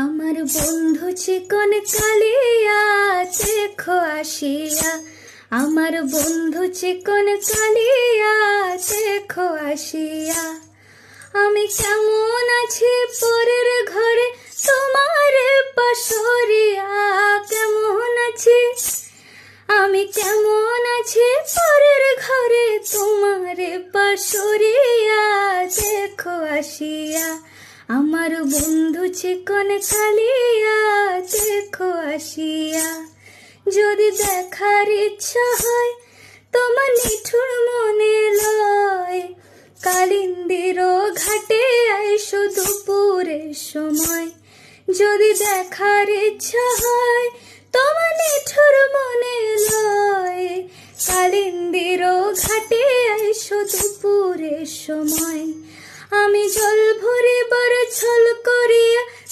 আমার বন্ধু চিকন কালিয়া দেখো আসিয়া, আমার বন্ধু চিকন কালিয়া দেখো আসিয়া। আমি কেমন আছি পরের ঘরে তোমার পাশরিয়া, কেমন আছি আমি কেমন আছি পরের ঘরে তোমার পাশরিয়া দেখো আসিয়া। আমার বন্ধু চিকন কালিয়া দেখো আসিয়া। যদি দেখার ইচ্ছা হয় তোমার নিঠুর মনে লয়, কালিন্দির ঘাটে আইসো দুপুরের সময়। যদি দেখার ইচ্ছা হয় তোমার নিঠুর মনে লয়, কালিন্দির ঘাটে আইসো দুপুরের সময়। আমি জল ভরিবার ছল করিয়া